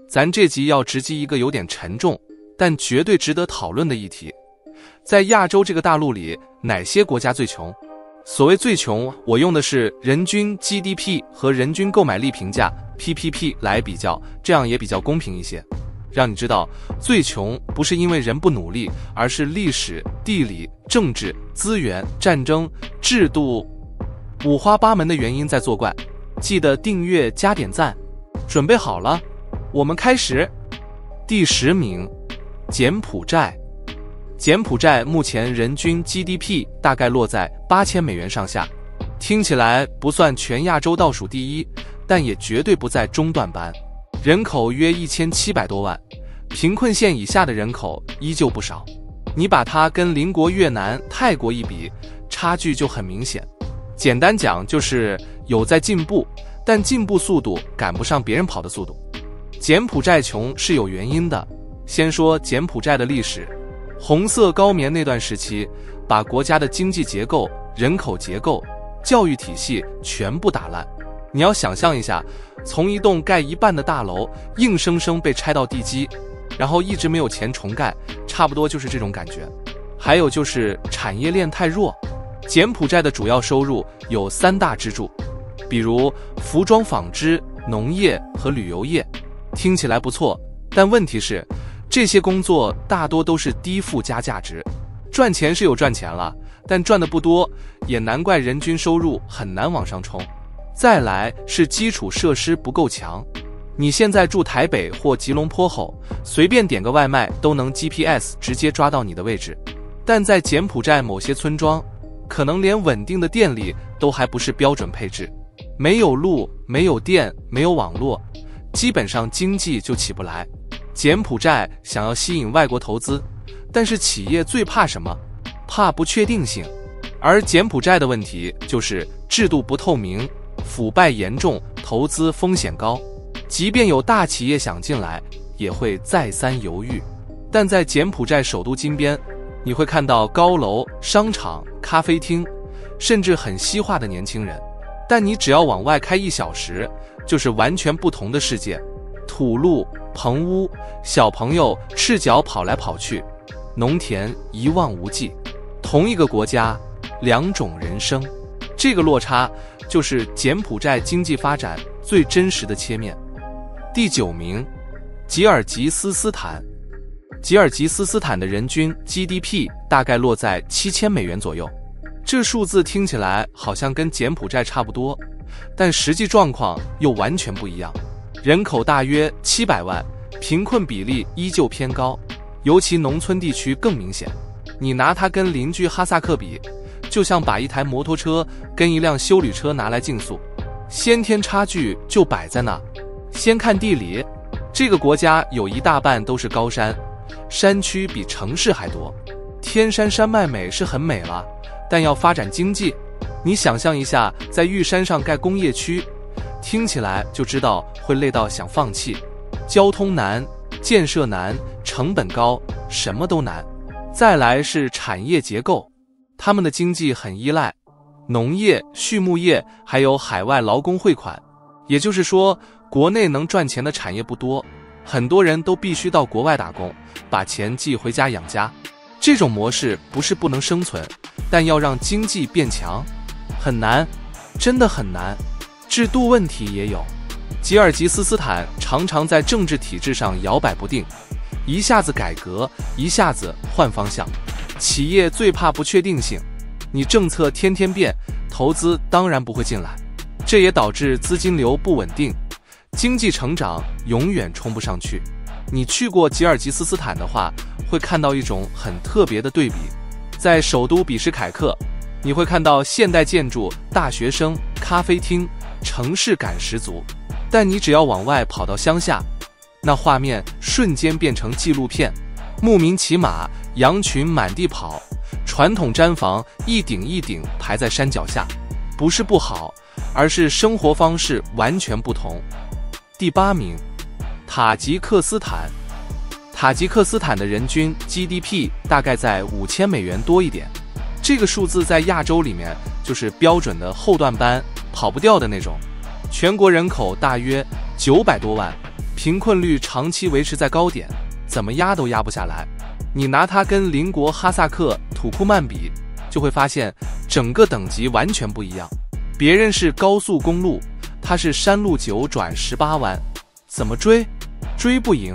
咱這集要直擊一個有點沉重，但絕對值得討論的議題。在亞洲這個大陸裡，哪些國家最窮？所謂最窮，我用的是人均 GDP 和人均购買力評價 PPP 來比較，這樣也比較公平一些。讓你知道，最窮不是因為人不努力，而是歷史、地理、政治、資源、戰爭、制度五花八門的原因在作怪。記得訂閱加點讚，準備好了，我們開始。第10名，柬埔寨。柬埔寨目前人均 GDP 大概落在8000美元上下，听起来不算全亞洲倒數第一，但也絕對不在中段班。人口約1700多萬，貧困線以下的人口依舊不少。你把它跟鄰國越南、泰國一比，差距就很明顯。簡單講就是有在進步，但進步速度趕不上別人跑的速度。柬埔寨窮是有原因的。先說柬埔寨的歷史，紅色高棉那段時期，把國家的經濟結構、人口結構、教育體系全部打爛。你要想象一下，從一棟蓋一半的大樓硬生生被拆到地基，然後一直没有錢重蓋，差不多就是這種感覺。還有就是產業鏈太弱。柬埔寨的主要收入有3大支柱，比如服裝紡織、農業和旅遊業，聽起來不錯，但問題是這些工作大多都是低附加價值，賺錢是有賺錢了，但賺的不多，也難怪人均收入很難往上衝。再來是基礎設施不夠強，你現在住台北或吉隆坡後，隨便點個外賣都能 GPS 直接抓到你的位置，但在柬埔寨某些村莊，可能連穩定的電力都還不是標準配置，沒有路，沒有電，沒有網絡，基本上經濟就起不來。柬埔寨想要吸引外國投資，但是企業最怕什麼？怕不確定性。而柬埔寨的問題就是制度不透明，腐敗嚴重，投資風險高，即便有大企業想進來，也會再三猶豫。但在柬埔寨首都金邊，你會看到高樓、商場、咖啡廳，甚至很西化的年輕人。但你只要往外開1小時，就是完全不同的世界。土路、棚屋，小朋友赤腳跑來跑去，農田一望無際。同一個國家，兩種人生。這個落差就是柬埔寨經濟發展最真實的切面。第9名，吉爾吉斯斯坦。吉爾吉斯斯坦的人均 GDP 大概落在7000美元左右，這數字聽起來好像跟柬埔寨差不多，但實際狀況又完全不一樣。人口大約700萬，貧困比例依舊偏高，尤其農村地區更明顯。你拿它跟鄰居哈薩克比，就像把一台摩托車跟一輛休旅車拿來競速，先天差距就擺在那。先看地理，這個國家有一大半都是高山，山區比城市還多，天山山脈美是很美了，但要發展經濟，你想象一下，在玉山上蓋工業區，聽起來就知道會累到想放棄。交通難，建設難，成本高，什麼都難。再來是產業結構，他們的經濟很依賴農業、畜牧業，還有海外勞工匯款。也就是說，國內能賺錢的產業不多，很多人都必須到國外打工，把錢寄回家養家。這種模式不是不能生存，但要讓經濟變強，很難，真的很難。制度問題也有，吉爾吉斯斯坦常常在政治體制上搖擺不定，一下子改革，一下子換方向。企業最怕不確定性，你政策天天變，投資當然不會進來，這也導致資金流不穩定，經濟成長永遠衝不上去。你去過吉爾吉斯斯坦的話，會看到一種很特別的對比。在首都比什凱克，你會看到現代建築、大學生、咖啡廳，城市感十足。但你只要往外跑到鄉下，那畫面瞬間变成紀錄片，牧民騎馬，羊群滿地跑，傳統氈房一頂一頂排在山腳下。不是不好，而是生活方式完全不同。第8名，塔吉克斯坦。塔吉克斯坦的人均 GDP 大概在5000美元多一点，這個數字在亞洲裡面就是標準的後段班，跑不掉的那種。全國人口大約900多萬，貧困率長期維持在高點，怎麼壓都壓不下來。你拿它跟鄰國哈薩克、土庫曼比，就會發現整個等級完全不一樣。別人是高速公路，它是山路9轉18彎，怎麼追？追不贏。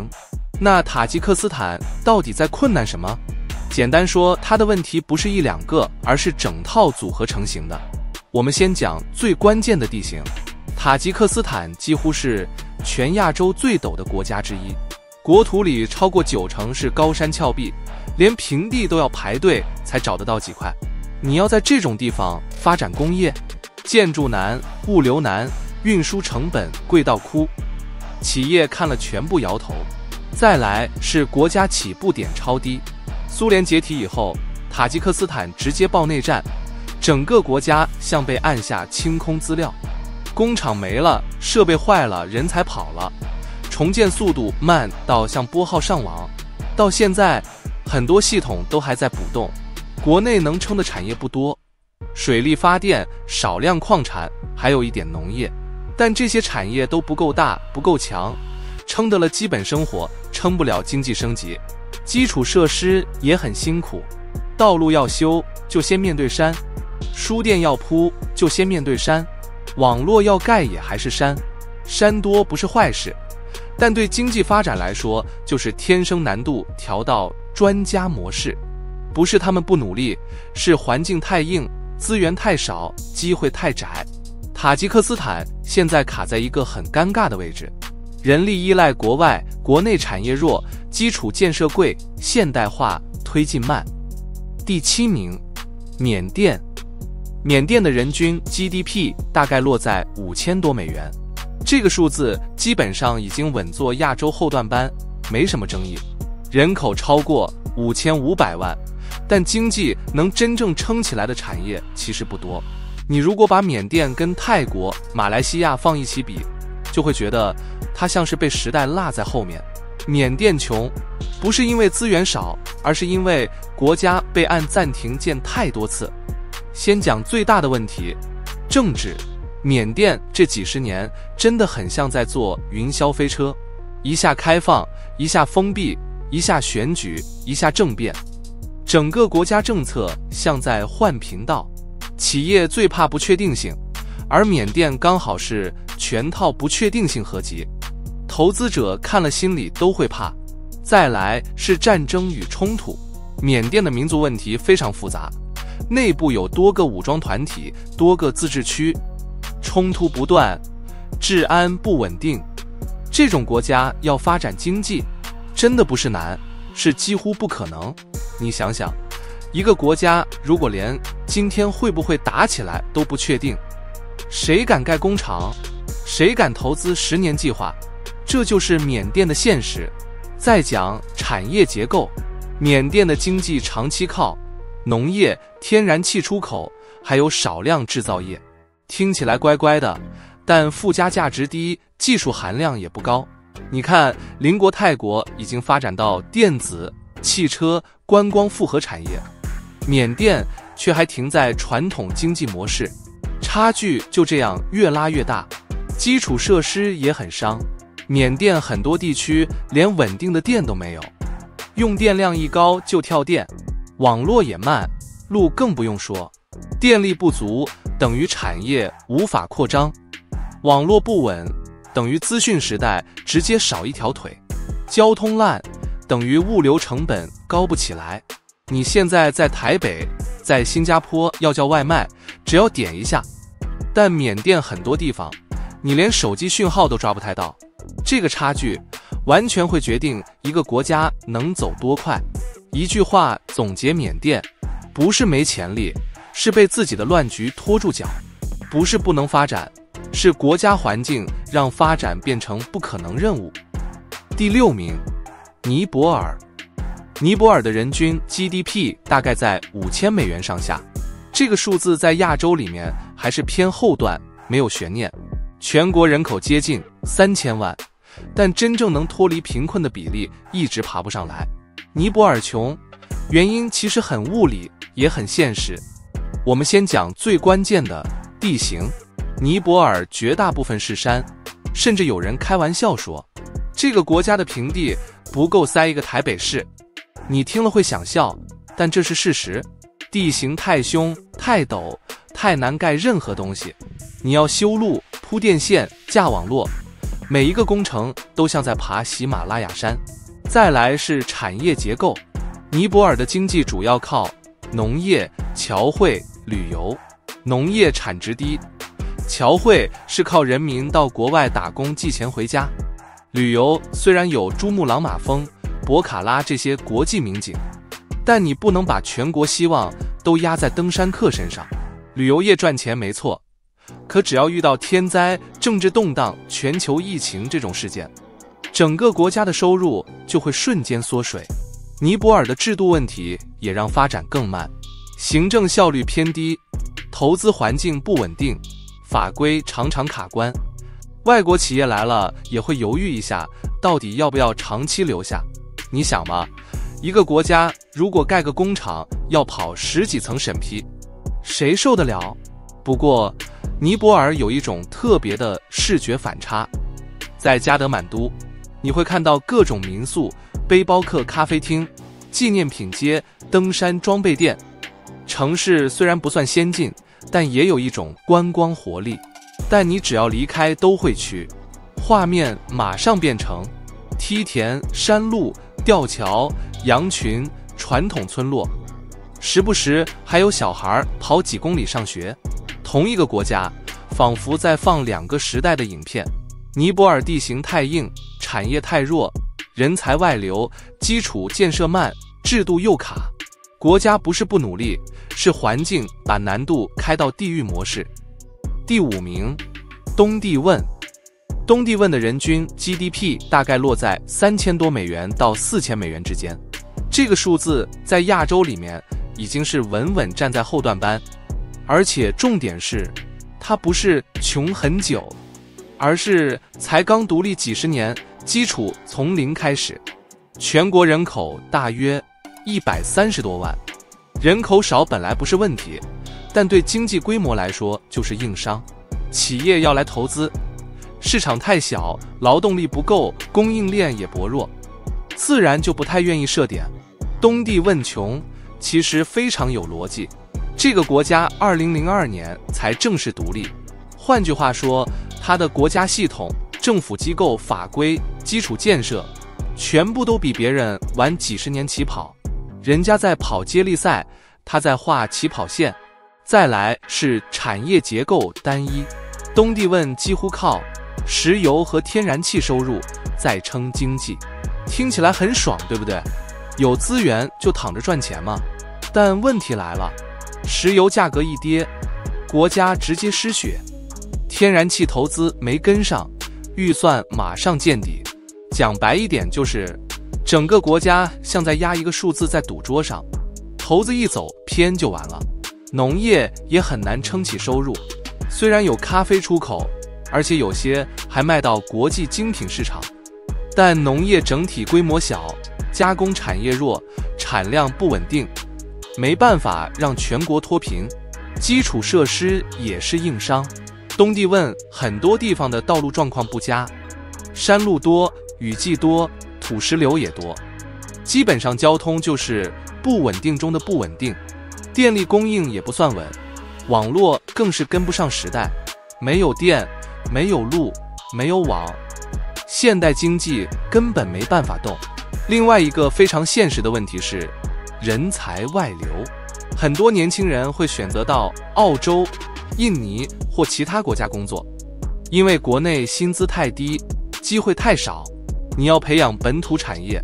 那塔吉克斯坦到底在困難什麼？簡單說，它的問題不是一兩個，而是整套組合成型的。我們先講最關鍵的地形。塔吉克斯坦幾乎是全亞洲最陡的國家之一，國土裡超過90%是高山峭壁，連平地都要排隊才找得到幾塊。你要在這種地方發展工業，建築難，物流難，運輸成本貴到哭，企業看了全部搖頭。再來是國家起步點超低，蘇聯解體以後，塔吉克斯坦直接爆內戰，整個國家像被按下清空資料，工廠沒了，設備壞了，人才跑了，重建速度慢到像撥號上網。到現在，很多系統都還在補洞，國內能撐的產業不多，水力發電，少量礦產，還有一點農業，但這些產業都不夠大，不夠強，撐得了基本生活，撐不了經濟升級。基礎設施也很辛苦，道路要修就先面對山，書店要鋪就先面對山，網絡要蓋也還是山。山多不是壞事，但對經濟發展來說，就是天生難度調到專家模式。不是他們不努力，是環境太硬，資源太少，機會太窄。塔吉克斯坦現在卡在一個很尷尬的位置，人力依赖國外，國內產業弱，基礎建設貴，現代化推進慢。第7名，緬甸。緬甸的人均 GDP 大概落在5000多美元，這個數字基本上已經穩坐亞洲後段班，沒什麼爭議。人口超過5500萬，但經濟能真正撐起來的產業其實不多。你如果把緬甸跟泰國、馬來西亞放一起比，就會覺得它像是被時代落在後面。緬甸窮，不是因為資源少，而是因為國家被按暫停鍵太多次。先講最大的問題，政治。緬甸這幾十年真的很像在坐雲霄飛車，一下開放，一下封閉，一下選舉，一下政變，整個國家政策像在換頻道。企業最怕不確定性，而緬甸剛好是全套不確定性合集，投資者看了心裡都會怕。再來是戰爭與衝突，緬甸的民族問題非常複雜，內部有多個武裝團體，多個自治區，衝突不斷，治安不穩定。這種國家要發展經濟，真的不是難，是幾乎不可能。你想想，一個國家如果連今天會不會打起來都不確定，誰敢蓋工廠？誰敢投資10年計劃？這就是緬甸的現實。再講產業結構，緬甸的經濟長期靠農業、天然氣出口，還有少量製造業。聽起來乖乖的，但附加價值低，技術含量也不高。你看，鄰國泰國已經發展到電子、汽車、觀光複合產業，緬甸卻還停在傳統經濟模式，差距就這樣越拉越大，基礎設施也很傷。緬甸很多地區連穩定的電都沒有，用電量一高就跳電，網絡也慢，路更不用說。電力不足等於產業無法擴張，網絡不穩等於資訊時代直接少一條腿，交通爛等於物流成本高不起來。你現在在台北，在新加坡要叫外賣，只要點一下，但緬甸很多地方你連手機訊號都抓不太到，這個差距完全會決定一個國家能走多快。一句話總結緬甸，不是沒潛力，是被自己的亂局拖住腳，不是不能發展，是國家環境讓發展變成不可能任務。第6名，尼泊爾。尼泊爾的人均 GDP 大概在5000美元上下，這個數字在亞洲裡面還是偏後段，沒有懸念。全國人口接近3000萬，但真正能脫離貧困的比例一直爬不上來。尼泊爾窮，原因其實很物理，也很現實。我們先講最關鍵的地形。尼泊爾絕大部分是山，甚至有人開玩笑說，這個國家的平地不夠塞一個台北市。你聽了會想笑，但這是事實。地形太凶、太陡、太難蓋任何東西。你要修路、鋪電線、架網絡，每一個工程都像在爬喜馬拉雅山。再來是產業結構，尼泊爾的經濟主要靠農業、僑匯、旅遊。農業產值低，僑匯是靠人民到國外打工寄錢回家。旅遊雖然有珠穆朗瑪峰、博卡拉這些國際名景，但你不能把全國希望都壓在登山客身上。旅遊業賺錢沒錯，可只要遇到天災、政治動盪、全球疫情這種事件，整個國家的收入就會瞬間縮水。尼泊爾的制度問題也讓發展更慢，行政效率偏低，投資環境不穩定，法規常常卡關。外國企業來了也會猶豫一下，到底要不要長期留下。你想嘛，一個國家如果蓋個工廠要跑10幾層審批，誰受得了？不過尼泊爾有一種特別的視覺反差，在加德滿都你會看到各種民宿、背包客咖啡廳、紀念品街、登山裝備店。城市虽然不算先進，但也有一種觀光活力。但你只要離開都會區，畫面馬上變成梯田、山路、吊橋、羊群、傳統村落，時不時還有小孩跑幾公里上學。同一個國家，仿佛在放2個時代的影片。尼泊爾地形太硬，產業太弱，人才外流，基礎建設慢，制度又卡。國家不是不努力，是環境把難度開到地獄模式。第5名，東帝汶。東帝汶的人均 GDP 大概落在3000多美元到4000美元之間，這個數字在亞洲裡面已經是穩穩站在後段班。而且重點是，它不是窮很久，而是才剛獨立幾十年，基礎從零開始。全國人口大約130多萬，人口少本來不是問題，但對經濟規模來說就是硬傷。企業要來投資，市場太小，勞動力不夠，供應鏈也薄弱，自然就不太願意設點。東帝汶窮其實非常有邏輯，這個國家2002年才正式獨立，換句話說，它的國家系統、政府機構、法規、基礎建設全部都比別人晚幾十年起跑。人家在跑接力賽，他在畫起跑線。再來是產業結構單一，東帝汶幾乎靠石油和天然氣收入在撐經濟。聽起來很爽，對不对？有資源就躺着賺錢嘛。但問題來了，石油價格一跌，國家直接失血，天然氣投資沒跟上，預算馬上見底。講白一點就是整個國家像在壓一個數字在賭桌上，骰子一走偏就完了。農業也很難撐起收入，雖然有咖啡出口，而且有些還賣到國際精品市場，但農業整體規模小，加工產業弱，產量不穩定，沒辦法讓全國脫貧，基礎設施也是硬傷。東帝汶很多地方的道路狀況不佳，山路多，雨季多，土石流也多，基本上交通就是不穩定中的不穩定，電力供應也不算穩，網絡更是跟不上時代，沒有電，沒有路，沒有網，現代經濟根本沒辦法動。另外一個非常現實的問題是人才外流，很多年輕人會選擇到澳洲、印尼或其他國家工作，因為國內薪資太低，機會太少，你要培養本土產業，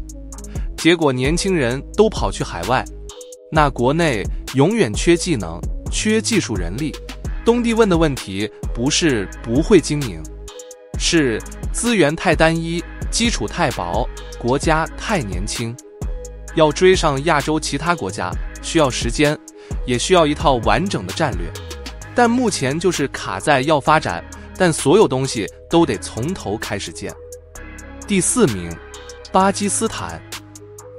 結果年輕人都跑去海外，那國內永遠缺技能，缺技術人力。東帝汶的問題不是不會經營，是資源太單一，基礎太薄，國家太年輕。要追上亞洲其他國家需要時間，也需要一套完整的戰略，但目前就是卡在要發展，但所有東西都得從頭開始建。第4名，巴基斯坦。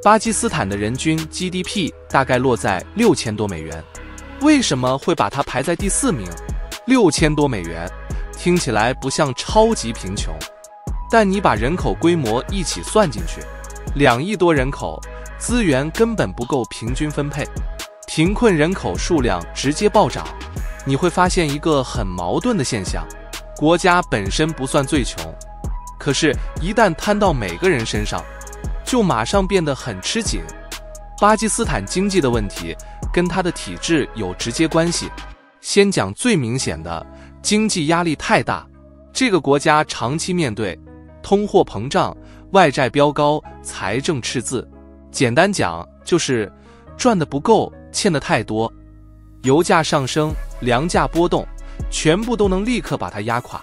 巴基斯坦的人均 GDP 大概落在6000多美元。為什麼會把它排在第4名？6000多美元，聽起來不像超級貧窮。但你把人口規模一起算進去，2億多人口，資源根本不夠平均分配，貧困人口數量直接暴漲。你會發現一個很矛盾的現象，國家本身不算最窮，可是一旦攤到每個人身上，就馬上變得很吃緊。巴基斯坦經濟的問題跟它的體制有直接關係。先講最明顯的，經濟壓力太大，這個國家長期面對通貨膨脹、外債飆高、財政赤字。簡單講就是賺得不夠，欠得太多。油價上升，糧價波動，全部都能立刻把它壓垮。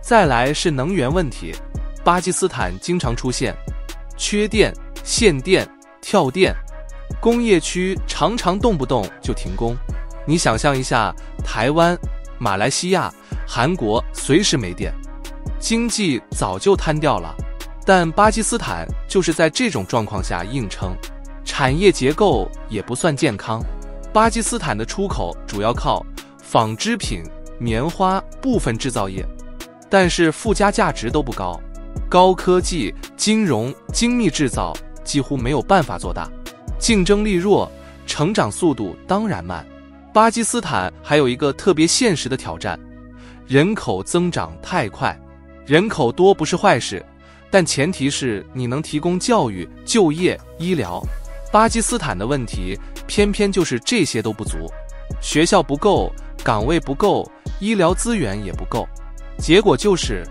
再來是能源問題，巴基斯坦經常出現缺電、限電、跳電，工業區常常動不動就停工。你想象一下，台灣、馬來西亞、韓國隨時沒電，經濟早就癱掉了。但巴基斯坦就是在這種狀況下硬撐，產業結構也不算健康。巴基斯坦的出口主要靠紡織品、棉花、部分製造業，但是附加價值都不高，高科技、金融、精密製造幾乎沒有辦法做大，競爭力弱，成長速度當然慢。巴基斯坦還有一個特別現實的挑戰，人口增長太快。人口多不是壞事，但前提是你能提供教育、就業、醫療。巴基斯坦的問題偏偏就是這些都不足，學校不夠，崗位不夠，醫療資源也不夠，結果就是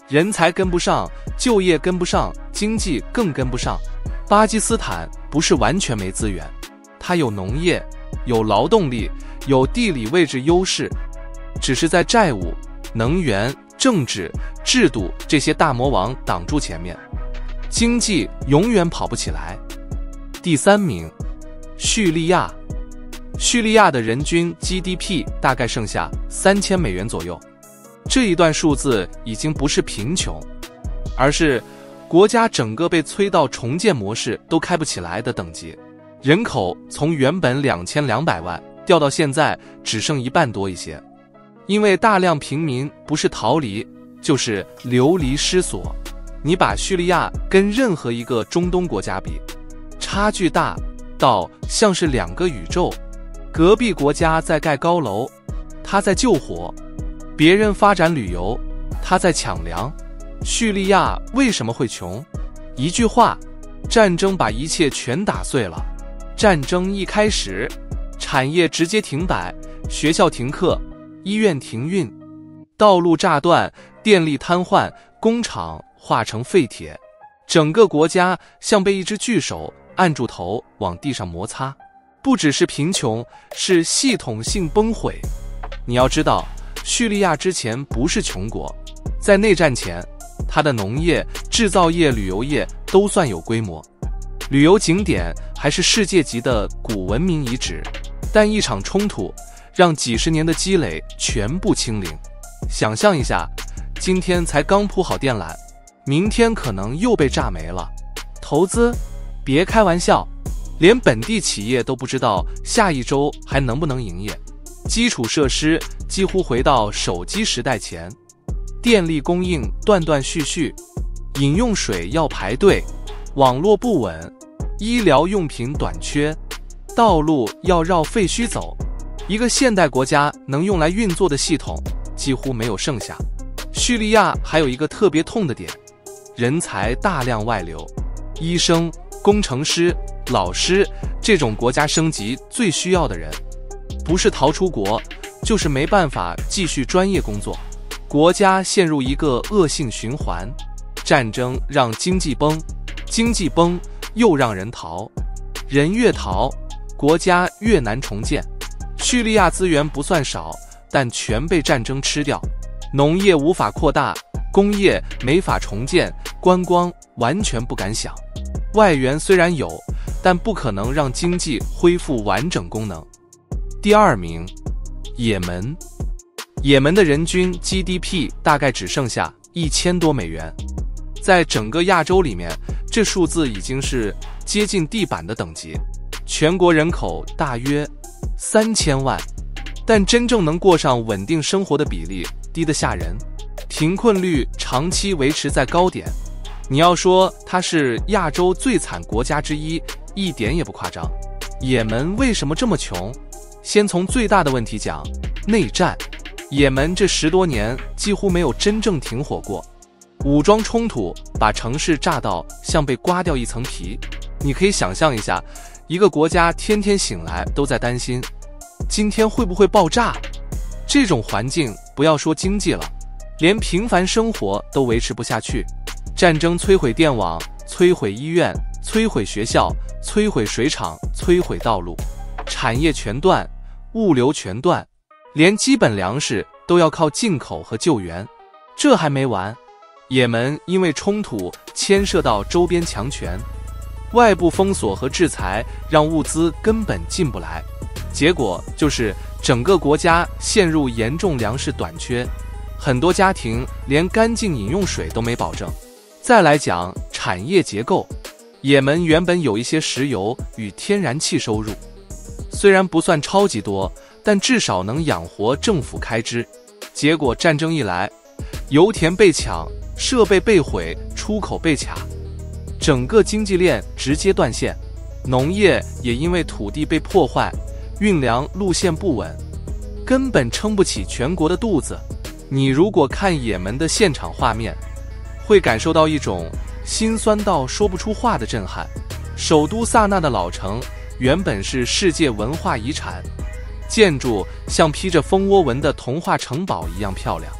人才跟不上，就業跟不上，經濟更跟不上。巴基斯坦不是完全沒資源，它有農業，有勞動力，有地理位置優勢，只是在債務、能源、政治、制度這些大魔王擋住前面，經濟永遠跑不起來。第3名，敘利亞。敘利亞的人均 GDP 大概剩下3000美元左右，這一段數字已經不是貧窮，而是國家整個被催到重建模式都開不起來的等級。人口從原本2200萬掉到現在只剩1半多一些，因為大量平民不是逃離就是流離失所。你把敘利亞跟任何一個中東國家比，差距大到像是2個宇宙。隔壁國家在蓋高樓，他在救火；別人發展旅遊，他在搶糧。敘利亞為什麼會窮？一句話，戰爭把一切全打碎了。戰爭一開始，產業直接停擺，學校停課，醫院停運，道路炸斷，電力癱瘓，工廠化成廢鐵，整個國家像被一隻巨手按住頭往地上摩擦。不只是貧窮，是系統性崩潰。你要知道，敘利亞之前不是窮國，在內戰前，它的農業、製造業、旅遊業都算有規模，旅遊景點還是世界級的古文明遺址。但一場衝突讓幾十年的積累全部清零。想象一下，今天才剛鋪好電纜，明天可能又被炸沒了。投資？別開玩笑。連本地企業都不知道下一周還能不能營業，基礎設施幾乎回到手機時代前，電力供應斷斷續續，飲用水要排隊，網絡不穩，醫療用品短缺，道路要繞廢墟走，一個現代國家能用來運作的系統幾乎沒有剩下。敘利亞還有一個特別痛的點，人才大量外流，醫生、工程師、老師，這種國家升級最需要的人，不是逃出國，就是沒辦法繼續專業工作，國家陷入一個惡性循環。戰爭讓經濟崩，經濟崩又讓人逃，人越逃，國家越難重建。敘利亞資源不算少，但全被戰爭吃掉，農業無法擴大，工業沒法重建，觀光完全不敢想。外援雖然有，但不可能讓經濟恢復完整功能。第2名，也門。也門的人均 GDP 大概只剩下1000多美元，在整個亞洲裡面，這數字已經是接近地板的等級。全國人口大約3000萬，但真正能過上穩定生活的比例低得嚇人。貧困率長期維持在高點。你要說它是亞洲最慘國家之一，一點也不誇張。也門為什麼這麼窮？先從最大的問題講，內戰。也門這10多年幾乎沒有真正停火過，武裝衝突把城市炸到像被刮掉一層皮。你可以想象一下，一個國家天天醒來都在擔心，今天會不會爆炸？這種環境不要說經濟了，連平凡生活都維持不下去。戰爭摧毀電網，摧毀醫院，摧毀學校，摧毀水廠，摧毀道路，產業全斷，物流全斷，連基本糧食都要靠進口和救援。這還沒完，也門因為衝突牽涉到周邊強權，外部封鎖和制裁讓物資根本進不來，結果就是整個國家陷入嚴重糧食短缺，很多家庭連乾淨飲用水都沒保證。再來講產業結構，也門原本有一些石油與天然氣收入，雖然不算超級多，但至少能養活政府開支。結果戰爭一來，油田被搶，設備被毀，出口被卡，整個經濟鏈直接斷線。農業也因為土地被破壞，運糧路線不穩，根本撐不起全國的肚子。你如果看也門的現場畫面，會感受到一種心酸到說不出話的震撼。首都薩那的老城原本是世界文化遺產，建築像披着蜂窩紋的童話城堡一樣漂亮，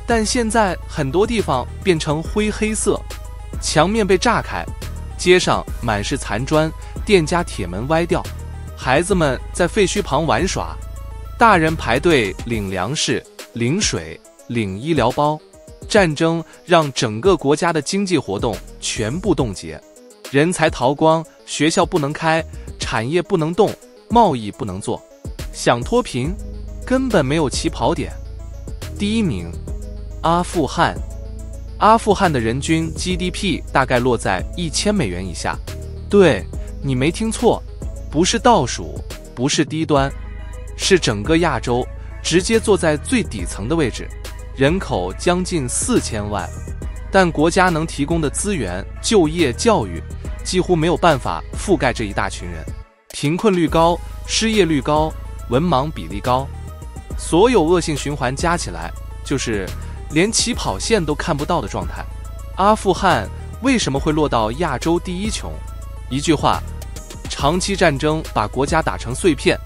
但現在很多地方變成灰黑色，牆面被炸開，街上滿是殘磚，店家鐵門歪掉，孩子們在廢墟旁玩耍，大人排隊領糧食、領水、領醫療包。戰爭讓整個國家的經濟活動全部凍結，人才逃光，學校不能開，產業不能動，貿易不能做，想脫貧根本沒有起跑點。第一名，阿富汗。阿富汗的人均 GDP 大概落在1000美元以下。對，你沒聽錯，不是倒數，不是低端，是整個亞洲直接坐在最底層的位置。人口將近4000萬，但國家能提供的資源、就業、教育幾乎沒有辦法覆蓋這一大群人。貧困率高，失業率高，文盲比例高，所有惡性循環加起來，就是連起跑線都看不到的狀態。阿富汗為什麼會落到亞洲第一窮？一句話，長期戰爭把國家打成碎片，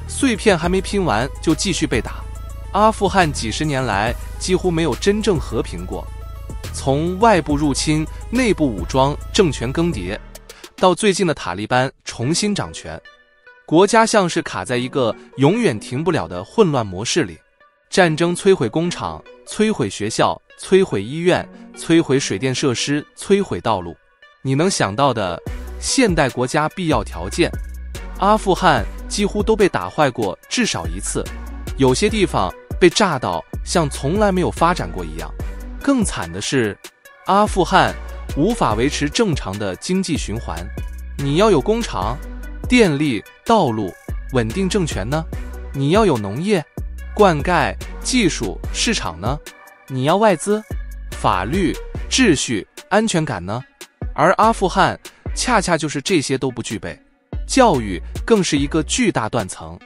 碎片還沒拼完就繼續被打。阿富汗幾十年來幾乎沒有真正和平過，從外部入侵、內部武裝、政權更迭，到最近的塔利班重新掌權，國家像是卡在一個永遠停不了的混亂模式裡。戰爭摧毀工廠，摧毀學校，摧毀醫院，摧毀水電設施，摧毀道路。你能想到的現代國家必要條件，阿富汗幾乎都被打壞過至少一次，有些地方被炸到像從來沒有發展過一樣。更慘的是，阿富汗無法維持正常的經濟循環。你要有工厂、電力、道路，穩定政權呢？你要有農業、灌溉、技術、市場呢？你要外資、法律、秩序、安全感呢？而阿富汗恰恰就是這些都不具備，教育更是一個巨大斷層。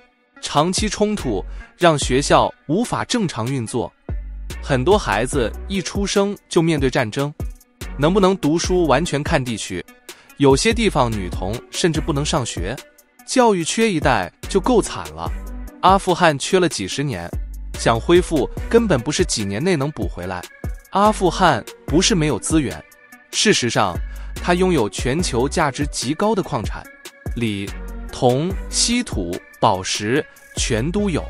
長期衝突讓學校無法正常運作，很多孩子一出生就面對戰爭，能不能讀書完全看地區，有些地方女童甚至不能上學，教育缺一代就夠慘了。阿富汗缺了幾十年，想恢復根本不是幾年內能補回來。阿富汗不是沒有資源，事實上它擁有全球價值極高的礦產，鋰、銅、稀土、寶石全都有，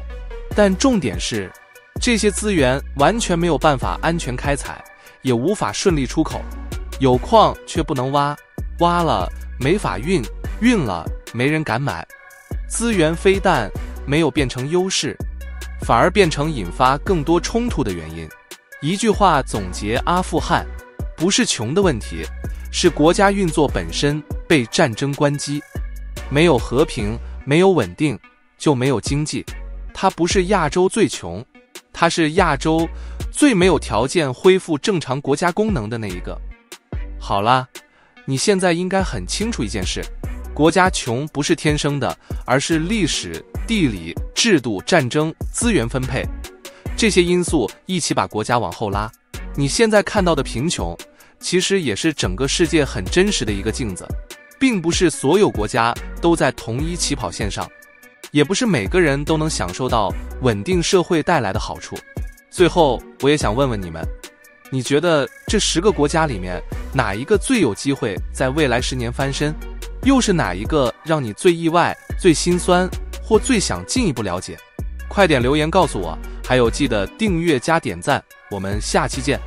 但重點是這些資源完全沒有辦法安全開採，也無法順利出口。有礦卻不能挖，挖了沒法運，運了沒人敢買。資源非但沒有變成優勢，反而變成引發更多衝突的原因。一句話總結阿富汗，不是窮的問題，是國家運作本身被戰爭關機。沒有和平，沒有穩定，就沒有經濟。它不是亞洲最窮，它是亞洲最沒有條件恢復正常國家功能的那一個。好啦，你現在應該很清楚一件事，國家窮不是天生的，而是歷史、地理、制度、戰爭、資源分配這些因素一起把國家往後拉。你現在看到的貧窮，其實也是整個世界很真實的一個鏡子，並不是所有國家都在同一起跑線上，也不是每個人都能享受到穩定社會帶來的好處。最後，我也想問問你們，你覺得這10個國家裡面，哪一個最有機會在未來10年翻身？又是哪一個讓你最意外、最心酸，或最想進一步了解？快點留言告訴我，還有記得訂閱加點讚，我們下期見。